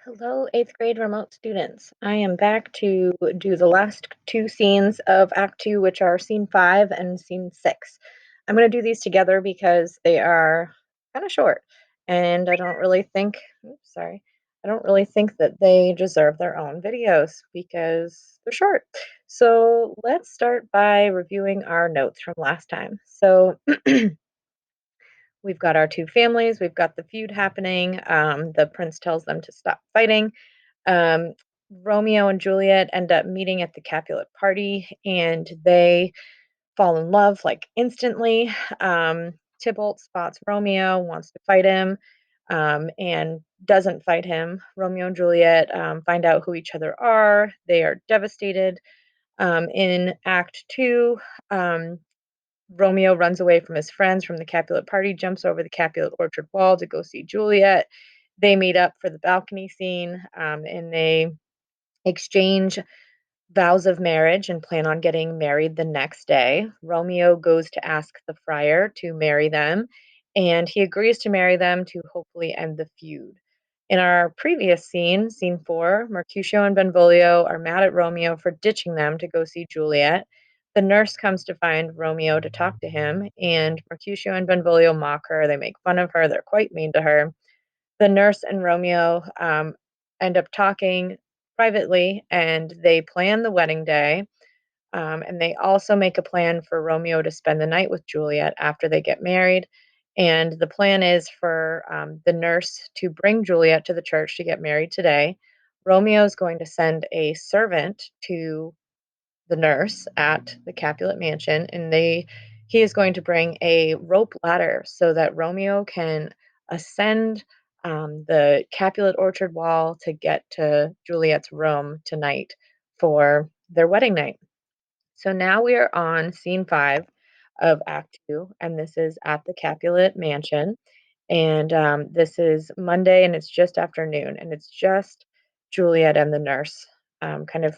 Hello, eighth grade remote students. I am back to do the last two scenes of Act Two, which are Scene 5 and Scene 6. I'm going to do these together because they are kind of short, and I don't really think that they deserve their own videos because they're short. So let's start by reviewing our notes from last time. So we've got our two families, we've got the feud happening. The prince tells them to stop fighting. um, Romeo and Juliet end up meeting at the Capulet party and they fall in love like instantly. Tybalt spots Romeo, wants to fight him, and doesn't fight him. Romeo and Juliet find out who each other are. They are devastated. In Act Two, um, Romeo runs away from his friends from the Capulet party, jumps over the Capulet orchard wall to go see Juliet. They meet up for the balcony scene, and they exchange vows of marriage and plan on getting married the next day. Romeo goes to ask the friar to marry them, and he agrees to marry them to hopefully end the feud. In our previous scene, scene 4, Mercutio and Benvolio are mad at Romeo for ditching them to go see Juliet. The nurse comes to find Romeo to talk to him, and Mercutio and Benvolio mock her. They make fun of her. They're quite mean to her. The nurse and Romeo end up talking privately and they plan the wedding day. And they also make a plan for Romeo to spend the night with Juliet after they get married. And the plan is for the nurse to bring Juliet to the church to get married today. Romeo is going to send a servant to the nurse at the Capulet mansion, and he is going to bring a rope ladder so that Romeo can ascend the Capulet orchard wall to get to Juliet's room tonight for their wedding night. So now we are on scene 5 of Act 2, and this is at the Capulet mansion. And this is Monday, and it's just afternoon, and it's just Juliet and the nurse kind of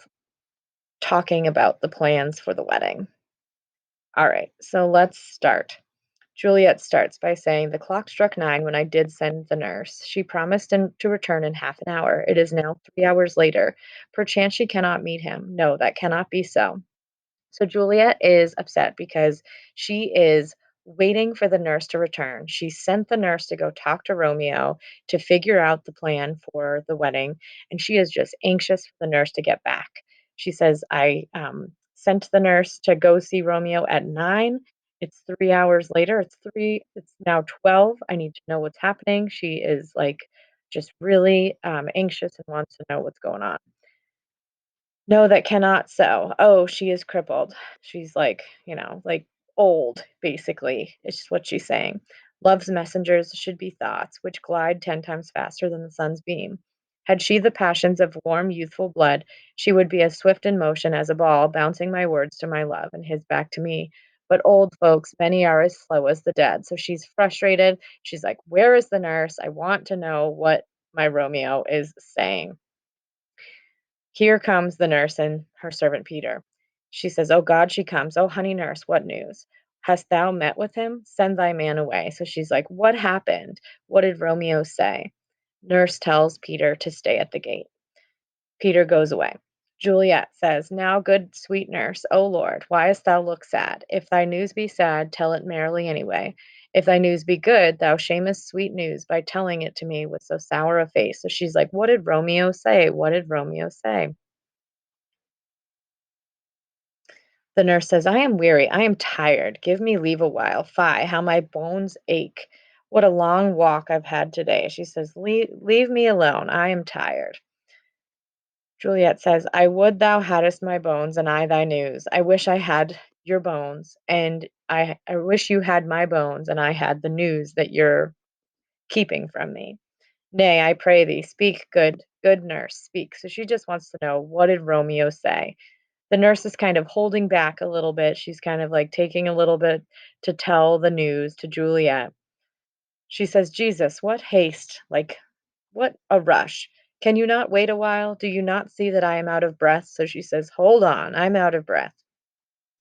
talking about the plans for the wedding. All right, so let's start. Juliet starts by saying, "The clock struck 9 when I did send the nurse. She promised to return in half an hour. It is now 3 hours later. Perchance she cannot meet him. No, that cannot be so." So Juliet is upset because she is waiting for the nurse to return. She sent the nurse to go talk to Romeo to figure out the plan for the wedding, and she is just anxious for the nurse to get back. She says, "I sent the nurse to go see Romeo at 9. It's 3 hours later. It's now 12. I need to know what's happening." She is like just really anxious and wants to know what's going on. No, that cannot sew. Oh, she is crippled. She's like, like old, basically, is just what she's saying. Love's messengers should be thoughts, which glide 10 times faster than the sun's beam. Had she the passions of warm, youthful blood, she would be as swift in motion as a ball, bouncing my words to my love and his back to me. But old folks, many are as slow as the dead. So she's frustrated. She's like, "Where is the nurse? I want to know what my Romeo is saying." Here comes the nurse and her servant Peter. She says, "Oh God, she comes. Oh, honey nurse, what news? Hast thou met with him? Send thy man away." So she's like, "What happened? What did Romeo say?" Nurse tells Peter to stay at the gate. Peter goes away. Juliet says, "Now, good sweet nurse, O Lord, why dost thou look sad? If thy news be sad, tell it merrily anyway. If thy news be good, thou shamest sweet news by telling it to me with so sour a face." So she's like, "What did Romeo say? What did Romeo say?" The nurse says, "I am weary, I am tired. Give me leave a while. Fie, how my bones ache. What a long walk I've had today." She says, "Leave me alone. I am tired." Juliet says, "I would thou hadst my bones, and I thy news. I wish I had your bones, and I wish you had my bones, and I had the news that you're keeping from me. Nay, I pray thee, speak, good nurse, speak." So she just wants to know, what did Romeo say? The nurse is kind of holding back a little bit. She's kind of like taking a little bit to tell the news to Juliet. She says, "Jesus, what haste! Like, what a rush! Can you not wait a while? Do you not see that I am out of breath?" So she says, "Hold on, I'm out of breath."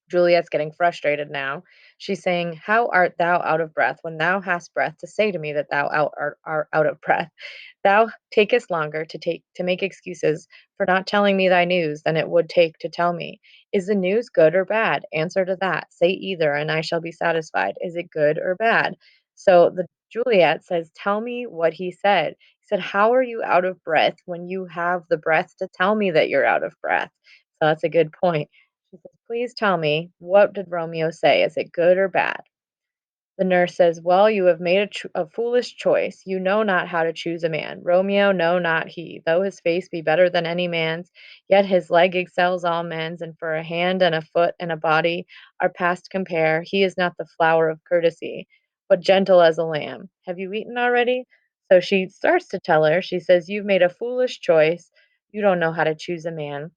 Juliet's getting frustrated now. She's saying, "How art thou out of breath when thou hast breath to say to me that thou art out of breath? Thou takest longer to make excuses for not telling me thy news than it would take to tell me. Is the news good or bad? Answer to that. Say either, and I shall be satisfied. Is it good or bad?" So the Juliet says, "Tell me what he said." He said, "How are you out of breath when you have the breath to tell me that you're out of breath?" So that's a good point. She says, "Please tell me, what did Romeo say? Is it good or bad?" The nurse says, "Well, you have made a foolish choice. You know not how to choose a man. Romeo, no, not he. Though his face be better than any man's, yet his leg excels all men's, and for a hand and a foot and a body are past compare. He is not the flower of courtesy, but gentle as a lamb. Have you eaten already?" So she starts to tell her, she says, "You've made a foolish choice. You don't know how to choose a man."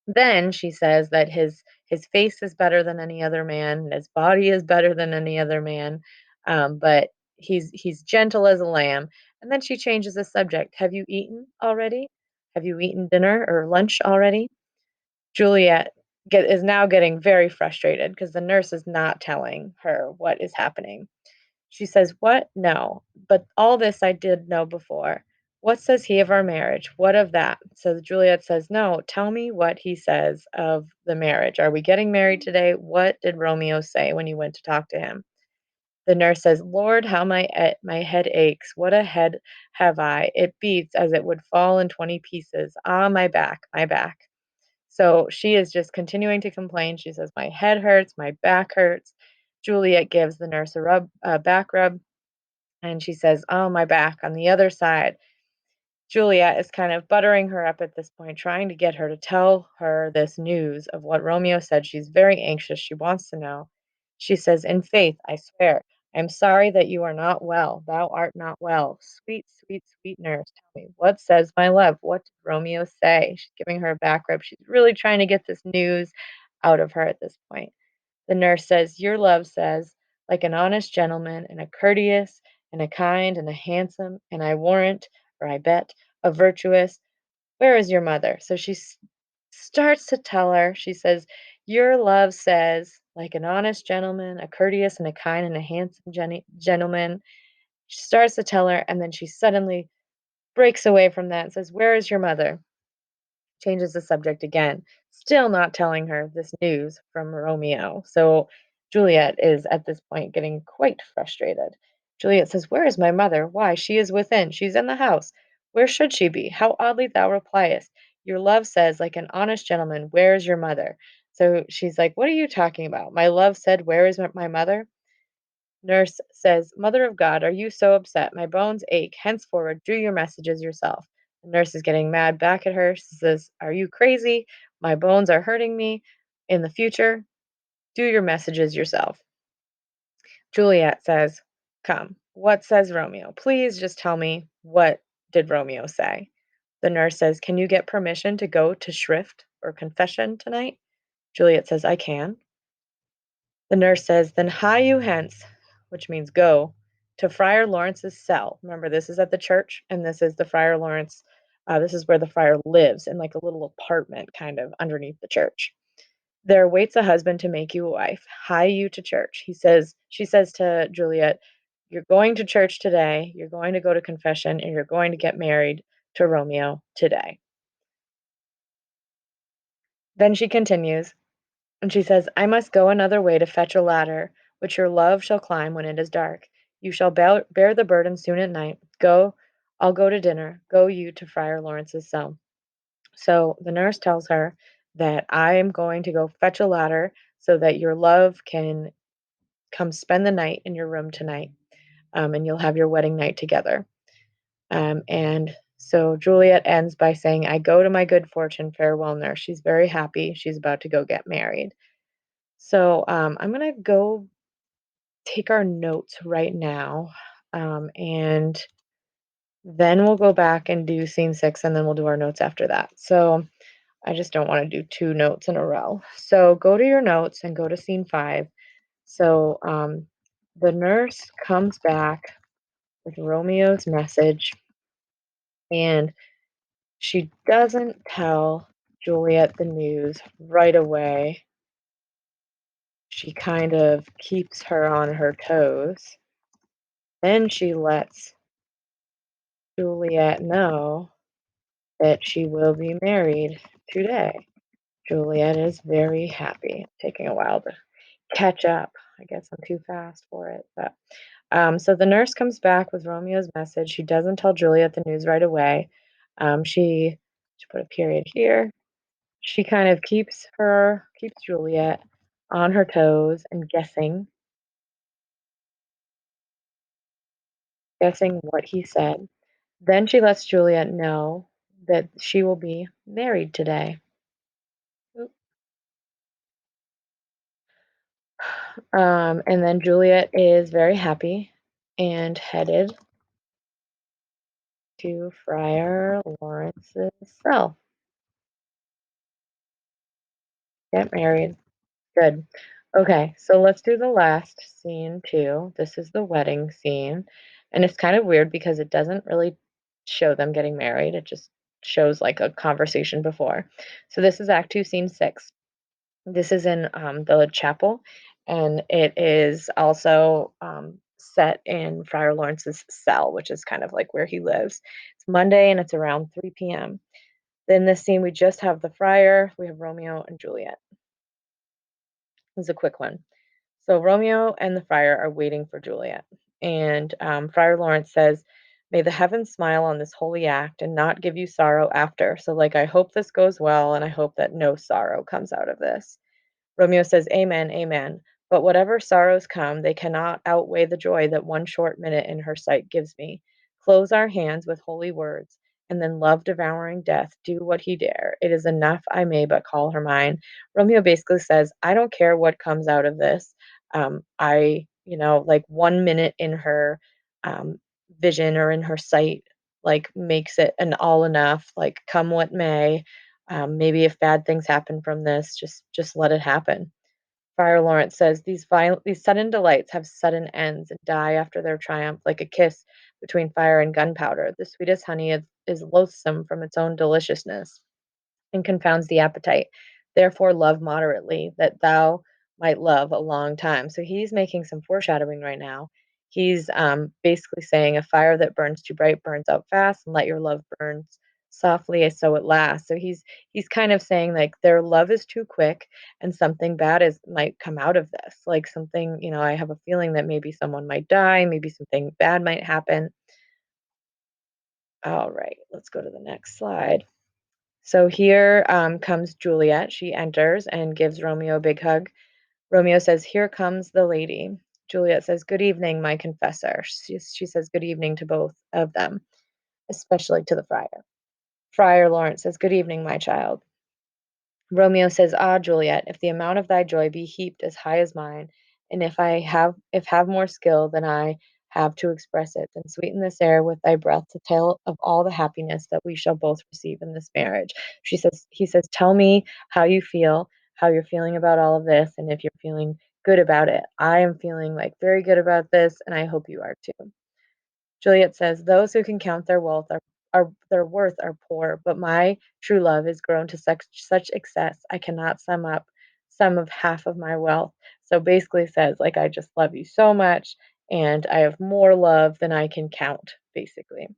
Then she says that his face is better than any other man, and his body is better than any other man, but he's gentle as a lamb. And then she changes the subject. "Have you eaten already? Have you eaten dinner or lunch already?" Juliet is now getting very frustrated because the nurse is not telling her what is happening. She says, "What? No. But all this I did know before. What says he of our marriage? What of that?" So Juliet says, "No, tell me what he says of the marriage. Are we getting married today? What did Romeo say when you went to talk to him?" The nurse says, "Lord, how my head aches. What a head have I. It beats as it would fall in 20 pieces. Ah, my back, my back." So she is just continuing to complain. She says, "My head hurts, my back hurts." Juliet gives the nurse a back rub, and she says, "Oh, my back on the other side." Juliet is kind of buttering her up at this point, trying to get her to tell her this news of what Romeo said. She's very anxious. She wants to know. She says, "In faith, I swear, I am sorry that you are not well. Thou art not well. Sweet, sweet, sweet nurse, tell me, what says my love? What did Romeo say?" She's giving her a back rub. She's really trying to get this news out of her at this point. The nurse says, "Your love says, like an honest gentleman, and a courteous, and a kind, and a handsome, and I warrant, or I bet, a virtuous. Where is your mother?" So she starts to tell her, she says, "Your love says, like an honest gentleman, a courteous, and a kind, and a handsome gentleman." She starts to tell her, and then she suddenly breaks away from that and says, "Where is your mother?" Changes the subject again, still not telling her this news from Romeo. So Juliet is at this point getting quite frustrated. Juliet says, "Where is my mother? Why, she is within. She's in the house. Where should she be? How oddly thou repliest. Your love says, like an honest gentleman, where is your mother?" So she's like, "What are you talking about? My love said, where is my mother?" Nurse says, "Mother of God, are you so upset? My bones ache. Henceforward, do your messages yourself." The nurse is getting mad back at her. She says, "Are you crazy? My bones are hurting me. In the future, do your messages yourself." Juliet says, "Come, what says Romeo? Please just tell me, what did Romeo say?" The nurse says, "Can you get permission to go to shrift or confession tonight?" Juliet says, "I can." The nurse says, "Then hie you hence," which means go, "to Friar Lawrence's cell." Remember, this is at the church, and this is the Friar Lawrence. This is where the friar lives in like a little apartment kind of underneath the church. "There waits a husband to make you a wife. Hie you to church." She says to Juliet, "You're going to church today, you're going to go to confession, and you're going to get married to Romeo today." Then she continues, and she says, "I must go another way to fetch a ladder, which your love shall climb when it is dark. You shall bear the burden soon at night. Go, I'll go to dinner. Go you to Friar Lawrence's cell." So the nurse tells her that, "I am going to go fetch a ladder so that your love can come spend the night in your room tonight, and you'll have your wedding night together." And so Juliet ends by saying, "I go to my good fortune. Farewell, nurse." She's very happy. She's about to go get married. So I'm going to go take our notes right now. And then we'll go back and do scene six, and then we'll do our notes after that. So I just don't want to do two notes in a row. So go to your notes and go to scene five. So the nurse comes back with Romeo's message, and she doesn't tell Juliet the news right away. She kind of keeps her on her toes. Then she lets Juliet know that she will be married today. Juliet is very happy. Taking a while to catch up. I guess I'm too fast for it. But so the nurse comes back with Romeo's message. She doesn't tell Juliet the news right away. She put a period here. She kind of keeps Juliet on her toes and guessing what he said. Then she lets Juliet know that she will be married today. Oop. And then Juliet is very happy and headed to Friar Lawrence's cell. Get married. Good. Okay, so let's do the last scene too. This is the wedding scene. And it's kind of weird because it doesn't really show them getting married. It just shows like a conversation before. So this is Act 2, Scene 6. This is in the chapel, and it is also set in Friar Lawrence's cell, which is kind of like where he lives. It's Monday and it's around 3 p.m. Then this scene, we just have the friar, we have Romeo and Juliet. This is a quick one. So Romeo and the friar are waiting for Juliet, and Friar Lawrence says, "May the heavens smile on this holy act and not give you sorrow after." So, like, I hope this goes well, and I hope that no sorrow comes out of this. Romeo says, "Amen, amen. But whatever sorrows come, they cannot outweigh the joy that one short minute in her sight gives me. Close our hands with holy words, and then love devouring death do what he dare. It is enough I may but call her mine." Romeo basically says, I don't care what comes out of this. Like 1 minute in her um, vision or in her sight, like makes it an all enough, like come what may. Maybe if bad things happen from this, just let it happen. Friar Lawrence says these sudden delights have sudden ends and die after their triumph, like a kiss between fire and gunpowder. The sweetest honey is loathsome from its own deliciousness and confounds the appetite. Therefore, love moderately, that thou might love a long time. So he's making some foreshadowing right now. He's basically saying a fire that burns too bright burns out fast, and let your love burn softly so it lasts. So he's kind of saying like their love is too quick, and something bad is might come out of this. Like something, I have a feeling that maybe someone might die, maybe something bad might happen. All right, let's go to the next slide. So here comes Juliet. She enters and gives Romeo a big hug. Romeo says, "Here comes the lady." Juliet says, "Good evening, my confessor." She says, "Good evening" to both of them, especially to the friar. Friar Lawrence says, "Good evening, my child." Romeo says, "Ah, Juliet, if the amount of thy joy be heaped as high as mine, and if have more skill than I have to express it, then sweeten this air with thy breath to tell of all the happiness that we shall both receive in this marriage." He says, "Tell me how you feel, how you're feeling about all of this, and if you're feeling good about it. I am feeling like very good about this, and I hope you are too." Juliet says, "Those who can count their wealth are their worth are poor, but my true love is grown to such excess I cannot sum up some of half of my wealth." So basically says, like, I just love you so much, and I have more love than I can count, basically.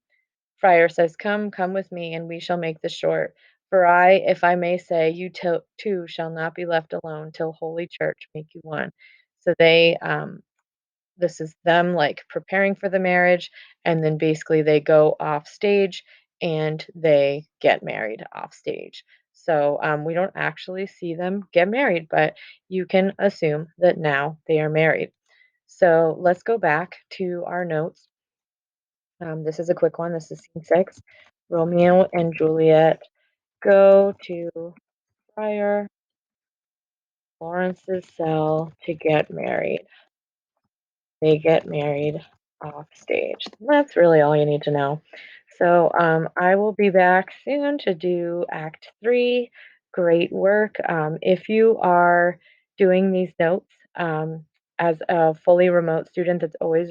Friar says, "Come, come with me, and we shall make this short. For I, if I may say, you too shall not be left alone till Holy Church make you one." So this is them like preparing for the marriage, and then basically they go off stage and they get married off stage. So we don't actually see them get married, but you can assume that now they are married. So let's go back to our notes. This is a quick one. This is scene 6. Romeo and Juliet go to Friar Lawrence's cell to get married. They get married off stage. That's really all you need to know. So I will be back soon to do Act 3. Great work. If you are doing these notes as a fully remote student, that's always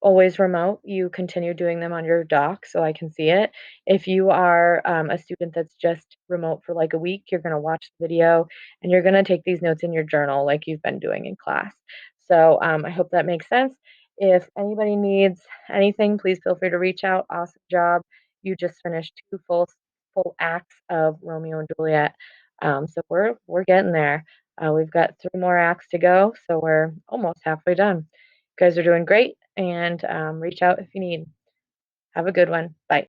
always remote, you continue doing them on your doc so I can see it. If you are a student that's just remote for like a week, you're going to watch the video and you're going to take these notes in your journal like you've been doing in class. So I hope that makes sense. If anybody needs anything, please feel free to reach out. Awesome job. You just finished two full acts of Romeo and Juliet. So we're getting there. We've got three more acts to go, so we're almost halfway done. You guys are doing great, and reach out if you need. Have a good one. Bye.